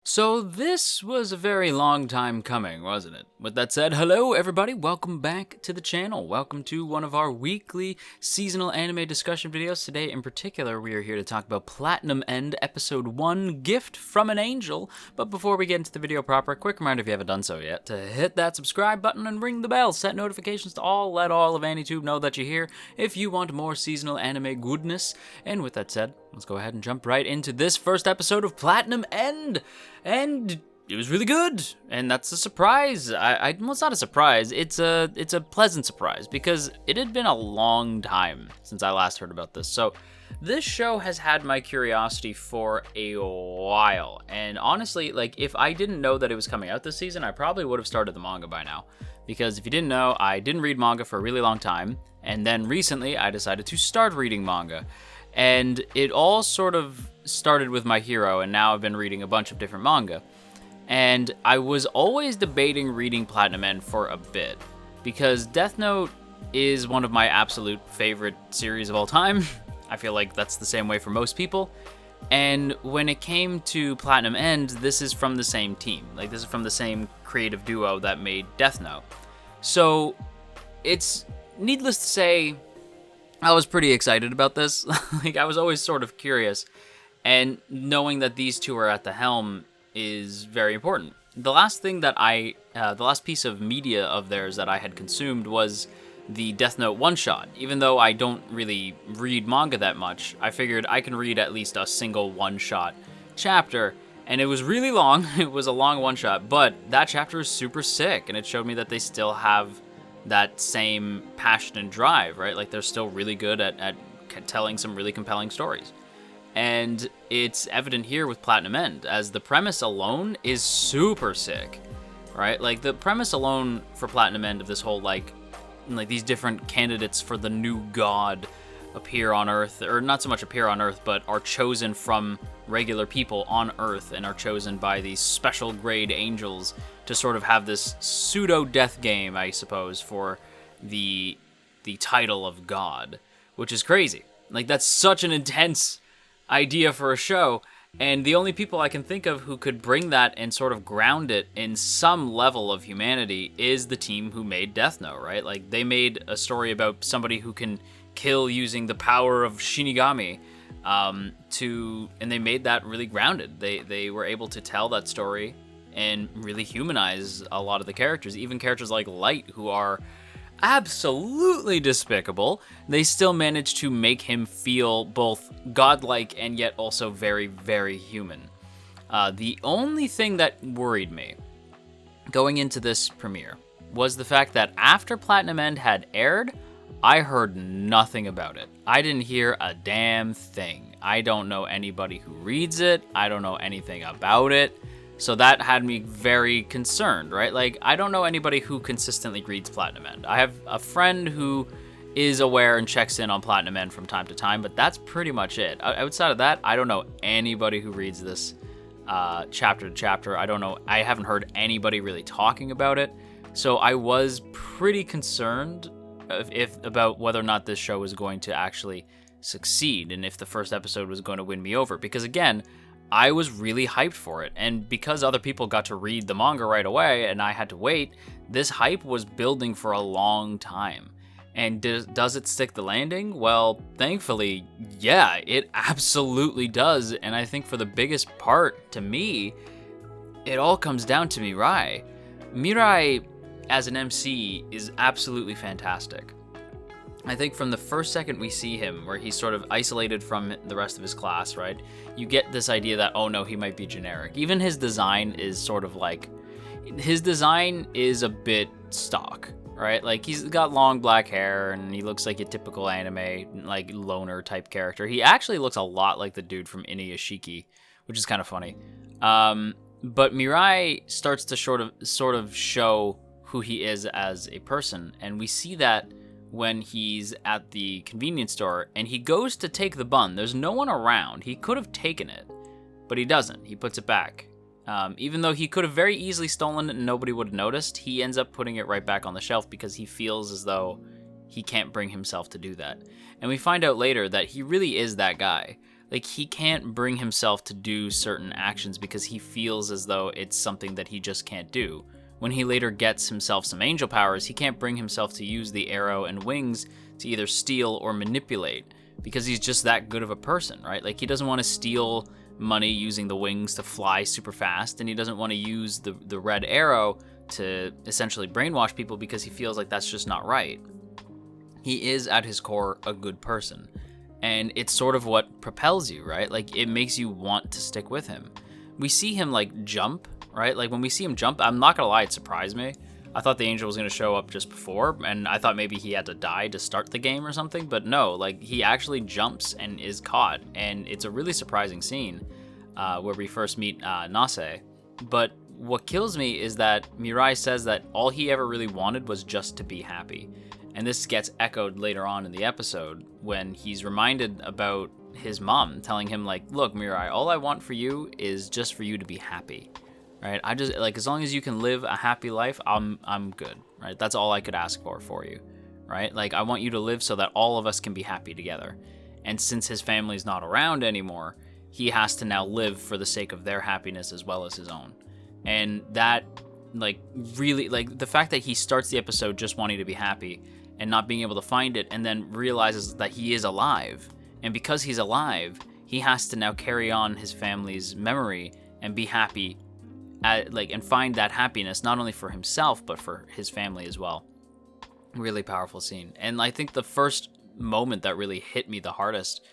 So this was a very long time coming, wasn't it? With that said, hello everybody, welcome back to the channel. Welcome to one of our weekly seasonal anime discussion videos. Today in particular, we are here to talk about Platinum End Episode 1, Gift from an Angel. But before we get into the video proper, quick reminder if you haven't done so yet, to hit that subscribe button and ring the bell. Set notifications to all, let all of AniTube know that you're here if you want more seasonal anime goodness. And with that said, let's go ahead and jump right into this first episode of Platinum End. And it was really good, and that's a surprise. Well, it's not a surprise. It's a pleasant surprise because it had been a long time since I last heard about this. So this show has had my curiosity for a while, and honestly, like if I didn't know that it was coming out this season, I probably would have started the manga by now. Because if you didn't know, I didn't read manga for a really long time, and then recently I decided to start reading manga. And it all sort of started with My Hero, and now I've been reading a bunch of different manga. And I was always debating reading Platinum End for a bit, because Death Note is one of my absolute favorite series of all time. I feel like that's the same way for most people. And when it came to Platinum End, this is from the same team. Like, this is from the same creative duo that made Death Note. So, it's needless to say, I was pretty excited about this. Like, I was always sort of curious, and knowing that these two are at the helm is very important. The last thing that the last piece of media of theirs that I had consumed was the Death Note one-shot. Even though I don't really read manga that much, I figured I can read at least a single one-shot chapter, and it was really long. It was a long one-shot, but that chapter is super sick, and it showed me that they still have that same passion and drive, right? Like, they're still really good at telling some really compelling stories. And it's evident here with Platinum End, as the premise alone is super sick, right? Like, the premise alone for Platinum End of this whole, like these different candidates for the new god appear on Earth, or not so much appear on Earth, but are chosen from regular people on Earth and are chosen by these special grade angels to sort of have this pseudo-death game, I suppose, for the title of God, which is crazy. Like, that's such an intense idea for a show, and the only people I can think of who could bring that and sort of ground it in some level of humanity is the team who made Death Note, right? Like, they made a story about somebody who can kill using the power of Shinigami, and they made that really grounded. They were able to tell that story and really humanize a lot of the characters, even characters like Light, who are absolutely despicable. They still managed to make him feel both godlike and yet also very, very human. The only thing that worried me going into this premiere was the fact that after Platinum End had aired, I heard nothing about it. I didn't hear a damn thing. I don't know anybody who reads it. I don't know anything about it. So that had me very concerned, right? Like, I don't know anybody who consistently reads Platinum End. I have a friend who is aware and checks in on Platinum End from time to time, but that's pretty much it. Outside of that, I don't know anybody who reads this chapter to chapter. I haven't heard anybody really talking about it. So I was pretty concerned about whether or not this show was going to actually succeed and if the first episode was going to win me over. Because again, I was really hyped for it, and because other people got to read the manga right away and I had to wait, this hype was building for a long time. And does it stick the landing? Well, thankfully, yeah, it absolutely does. And I think for the biggest part, to me, it all comes down to Mirai. Mirai, as an MC, is absolutely fantastic. I think from the first second we see him, where he's sort of isolated from the rest of his class, right? You get this idea that, oh no, he might be generic. Even his design is sort of like, his design is a bit stock, right? Like, he's got long black hair, and he looks like a typical anime, like, loner type character. He actually looks a lot like the dude from Inuyashiki, which is kind of funny. But Mirai starts to sort of show who he is as a person, and we see that when he's at the convenience store and he goes to take the bun. There's no one around. He could have taken it, but he doesn't. He puts it back. Even though he could have very easily stolen it and nobody would have noticed, he ends up putting it right back on the shelf because he feels as though he can't bring himself to do that. And we find out later that he really is that guy. like, he can't bring himself to do certain actions because he feels as though it's something that he just can't do. When he later gets himself some angel powers, he can't bring himself to use the arrow and wings to either steal or manipulate because he's just that good of a person, right? Like, he doesn't want to steal money using the wings to fly super fast, and he doesn't want to use the red arrow to essentially brainwash people because he feels like that's just not right. He is, at his core, a good person. And it's sort of what propels you, right? Like, it makes you want to stick with him. We see him, like, jump, right? Like, when we see him jump, I'm not gonna lie, it surprised me. I thought the angel was gonna show up just before, and I thought maybe he had to die to start the game or something, but no, like, he actually jumps and is caught, and it's a really surprising scene where we first meet Nase. But what kills me is that Mirai says that all he ever really wanted was just to be happy. And this gets echoed later on in the episode when he's reminded about his mom telling him, like, look, Mirai, all I want for you is just for you to be happy, right? I just, like, as long as you can live a happy life, I'm good, right? That's all I could ask for you, right? Like, I want you to live so that all of us can be happy together. And since his family's not around anymore, he has to now live for the sake of their happiness as well as his own. And that, like, really, like, the fact that he starts the episode just wanting to be happy and not being able to find it, and then realizes that he is alive. And because he's alive, he has to now carry on his family's memory and be happy, and find that happiness not only for himself, but for his family as well. Really powerful scene. And I think the first moment that really hit me the hardest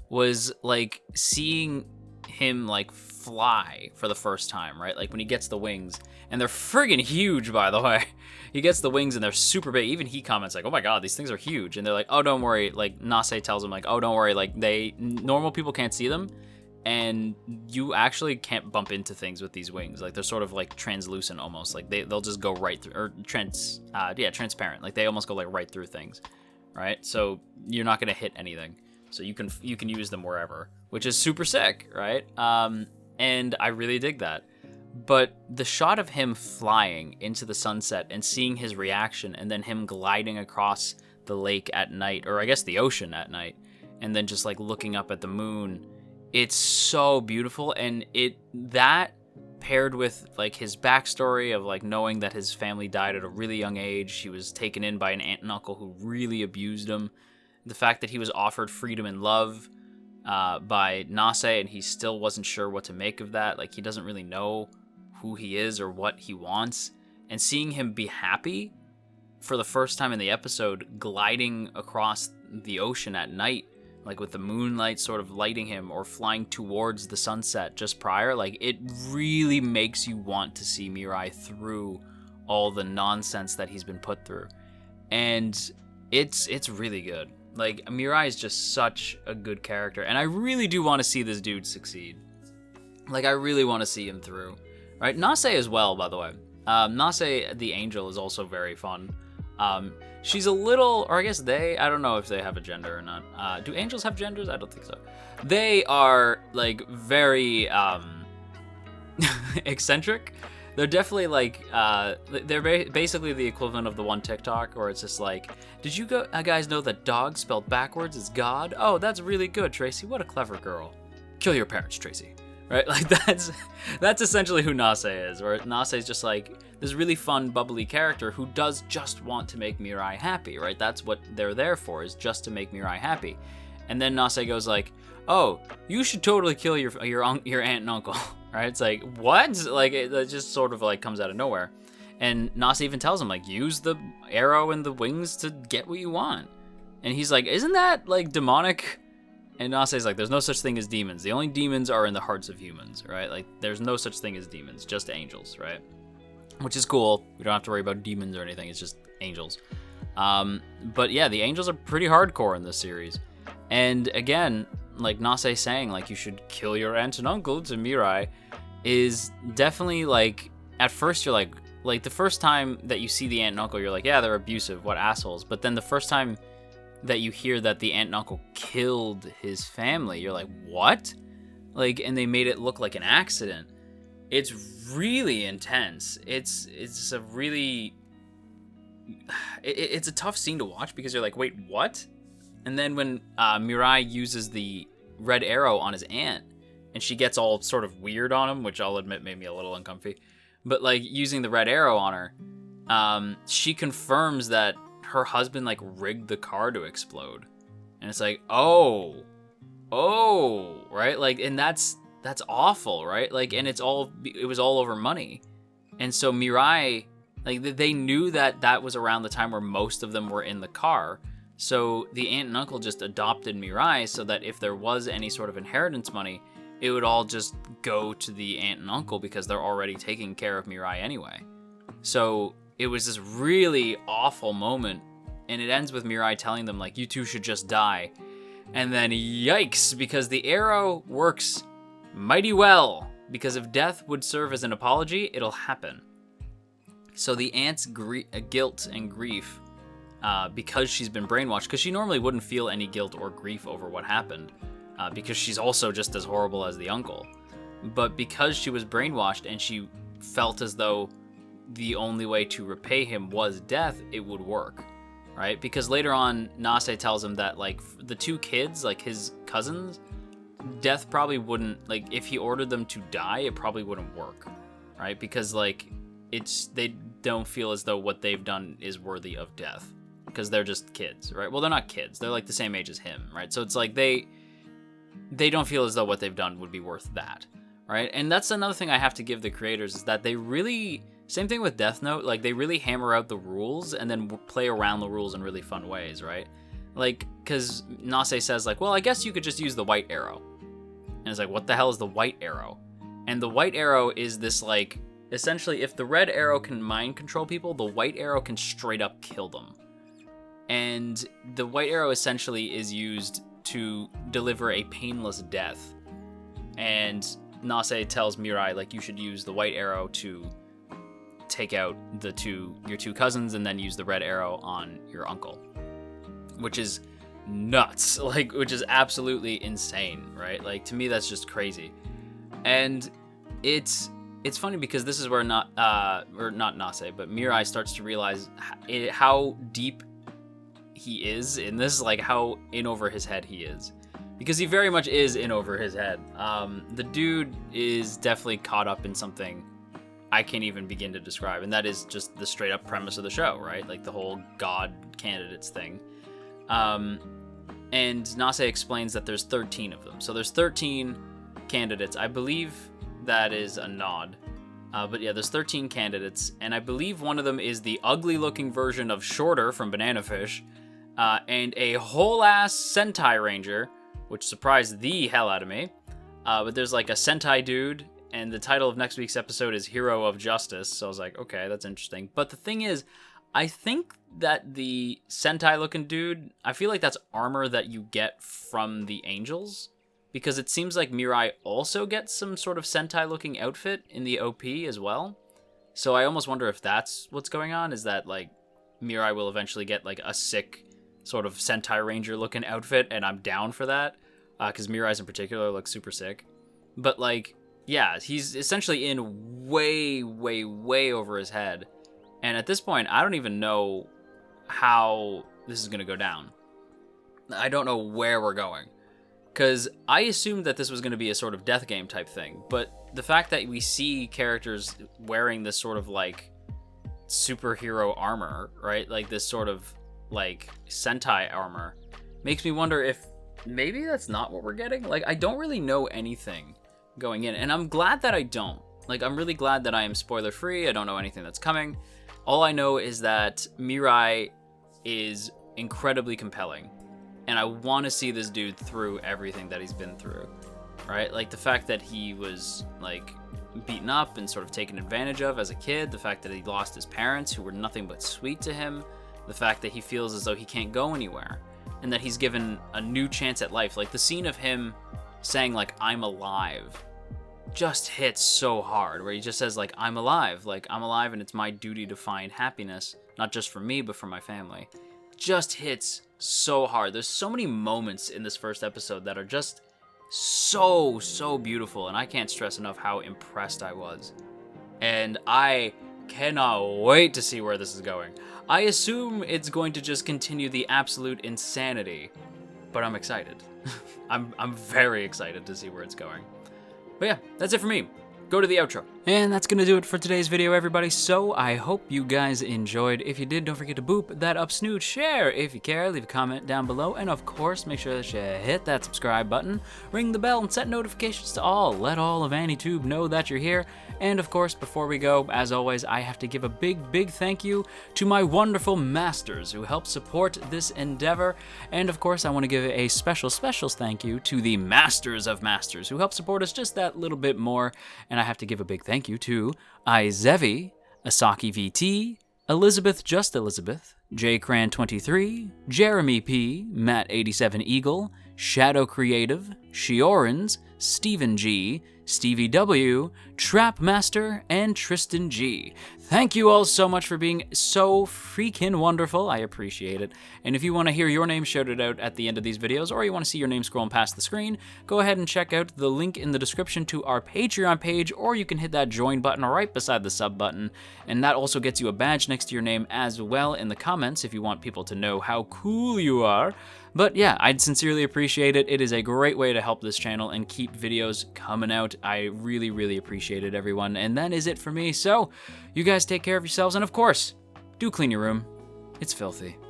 was, like, seeing him, like, fly for the first time, right? Like, when he gets the wings, and they're friggin' huge, by the way. He gets the wings and they're super big. Even he comments like, oh my god, these things are huge. And they're like, oh, don't worry. Like, Nase tells him, like, oh, don't worry. Like, normal people can't see them, and you actually can't bump into things with these wings. Like, they're sort of like translucent almost. Like, they'll just go right through, or transparent. Like, they almost go like right through things, right? So you're not gonna hit anything. So you can use them wherever, which is super sick, right? And I really dig that. But the shot of him flying into the sunset and seeing his reaction, and then him gliding across the lake at night, or I guess the ocean at night, and then just, like, looking up at the moon, it's so beautiful. And that paired with, like, his backstory of, like, knowing that his family died at a really young age, he was taken in by an aunt and uncle who really abused him, the fact that he was offered freedom and love by Nase, and he still wasn't sure what to make of that. Like, he doesn't really know who he is or what he wants, and seeing him be happy for the first time in the episode, gliding across the ocean at night, like with the moonlight sort of lighting him, or flying towards the sunset just prior, like, it really makes you want to see Mirai through all the nonsense that he's been put through. And it's really good. Like, Mirai is just such a good character, and I really do want to see this dude succeed. Like, I really want to see him through. Right, Nase as well, by the way. Nase, the angel, is also very fun. She's a little, or I guess I don't know if they have a gender or not. Do angels have genders? I don't think so. They are, like, very eccentric. They're definitely, like, they're basically the equivalent of the one TikTok where it's just like, did you guys know that dog spelled backwards is God? Oh, that's really good, Tracy. What a clever girl. Kill your parents, Tracy. Right? Like, that's essentially who Nase is, where Nase is just, like, this really fun, bubbly character who does just want to make Mirai happy, right? That's what they're there for, is just to make Mirai happy. And then Nase goes like, oh, you should totally kill your aunt and uncle, right? It's like, what? Like, it just sort of, like, comes out of nowhere. And Nase even tells him, like, use the arrow and the wings to get what you want. And he's like, isn't that, like, demonic? And Nase's like, there's no such thing as demons. The only demons are in the hearts of humans, right? Like, there's no such thing as demons, just angels, right? Which is cool. We don't have to worry about demons or anything. It's just angels. But yeah, the angels are pretty hardcore in this series. And again, like Nase saying, like, you should kill your aunt and uncle to Mirai is definitely, like, at first you're like the first time that you see the aunt and uncle, you're like, yeah, they're abusive, what assholes. But then the first time that you hear that the aunt and uncle killed his family, you're like, what? Like, and they made it look like an accident. It's really intense. It's a really, it's a tough scene to watch because you're like, wait, what? And then when Mirai uses the red arrow on his aunt, and she gets all sort of weird on him, which I'll admit made me a little uncomfy. But like using the red arrow on her, she confirms that her husband like rigged the car to explode. And it's like, oh, right? Like, and that's awful, right? Like, and it was all over money. And so Mirai, like, they knew that was around the time where most of them were in the car. So the aunt and uncle just adopted Mirai so that if there was any sort of inheritance money, it would all just go to the aunt and uncle because they're already taking care of Mirai anyway. So it was this really awful moment. And it ends with Mirai telling them, like, you two should just die. And then, yikes, because the arrow works mighty well. Because if death would serve as an apology, it'll happen. So the aunt's guilt and grief, because she's been brainwashed, because she normally wouldn't feel any guilt or grief over what happened, because she's also just as horrible as the uncle. But because she was brainwashed and she felt as though the only way to repay him was death, it would work. Right? Because later on, Nase tells him that, like, the two kids, like, his cousins, death probably wouldn't, like, if he ordered them to die, it probably wouldn't work. Right? Because, like, they don't feel as though what they've done is worthy of death. Because they're just kids, right? Well, they're not kids. They're, like, the same age as him, right? So it's like they don't feel as though what they've done would be worth that, right? And that's another thing I have to give the creators, is that they really... Same thing with Death Note, like, they really hammer out the rules and then play around the rules in really fun ways, right? Like, because Nase says, like, well, I guess you could just use the white arrow. And it's like, what the hell is the white arrow? And the white arrow is this, like, essentially, if the red arrow can mind control people, the white arrow can straight up kill them. And the white arrow essentially is used to deliver a painless death. And Nase tells Mirai, like, you should use the white arrow to take out your two cousins and then use the red arrow on your uncle, which is nuts, like, which is absolutely insane, right? Like, to me, that's just crazy. And it's funny because this is where not Nase, but Mirai starts to realize how deep he is in this, like, how in over his head he is, because he very much is in over his head. The dude is definitely caught up in something I can't even begin to describe, and that is just the straight up premise of the show, right? Like the whole god candidates thing. And Nase explains that there's 13 of them. So there's 13 candidates. I believe that is a nod. But yeah, there's 13 candidates, and I believe one of them is the ugly looking version of Shorter from Banana Fish, and a whole ass Sentai Ranger, which surprised the hell out of me. But there's like a Sentai dude, and the title of next week's episode is Hero of Justice, so I was like, okay, that's interesting. But the thing is, I think that the Sentai-looking dude, I feel like that's armor that you get from the Angels, because it seems like Mirai also gets some sort of Sentai-looking outfit in the OP as well. So I almost wonder if that's what's going on, is that, like, Mirai will eventually get, like, a sick sort of Sentai Ranger-looking outfit, and I'm down for that, because Mirai's in particular looks super sick. But, like, yeah, he's essentially in way, way, way over his head. And at this point, I don't even know how this is going to go down. I don't know where we're going. Because I assumed that this was going to be a sort of death game type thing. But the fact that we see characters wearing this sort of, like, superhero armor, right? Like, this sort of, like, Sentai armor, makes me wonder if maybe that's not what we're getting. Like, I don't really know anything going in, and I'm glad that I don't. Like, I'm really glad that I am spoiler free. I don't know anything that's coming. All I know is that Mirai is incredibly compelling, and I want to see this dude through everything that he's been through, right? Like, the fact that he was, like, beaten up and sort of taken advantage of as a kid, the fact that he lost his parents, who were nothing but sweet to him, the fact that he feels as though he can't go anywhere, and that he's given a new chance at life. Like, the scene of him saying, like, I'm alive, just hits so hard, where he just says, like, I'm alive, and it's my duty to find happiness, not just for me, but for my family. Just hits so hard. There's so many moments in this first episode that are just so beautiful, and I can't stress enough how impressed I was. And I cannot wait to see where this is going. I assume it's going to just continue the absolute insanity but I'm excited. I'm very excited to see where it's going. But yeah, that's it for me. Go to the outro. And that's gonna do it for today's video, everybody. So I hope you guys enjoyed. If you did, don't forget to boop that up snoot, share if you care, leave a comment down below, and of course, make sure that you hit that subscribe button, ring the bell, and set notifications to all. Let all of AniTube know that you're here. And of course, before we go, as always, I have to give a big thank you to my wonderful masters who help support this endeavor. And of course, I want to give a special thank you to the Masters of Masters who help support us just that little bit more. And I have to give a big thank you to Izevi, Asaki VT, Elizabeth Just Elizabeth, JCran23, Jeremy P, Matt87 Eagle, Shadow Creative, Shiorans, Stephen G, Stevie W, Trapmaster, and Tristan G. Thank you all so much for being so freaking wonderful. I appreciate it. And if you want to hear your name shouted out at the end of these videos, or you want to see your name scrolling past the screen, go ahead and check out the link in the description to our Patreon page, or you can hit that join button right beside the sub button. And that also gets you a badge next to your name as well in the comments if you want people to know how cool you are. But yeah, I'd sincerely appreciate it. It is a great way to help this channel and keep videos coming out. I really appreciate it, everyone. And that is it for me. So you guys take care of yourselves. And of course, do clean your room. It's filthy.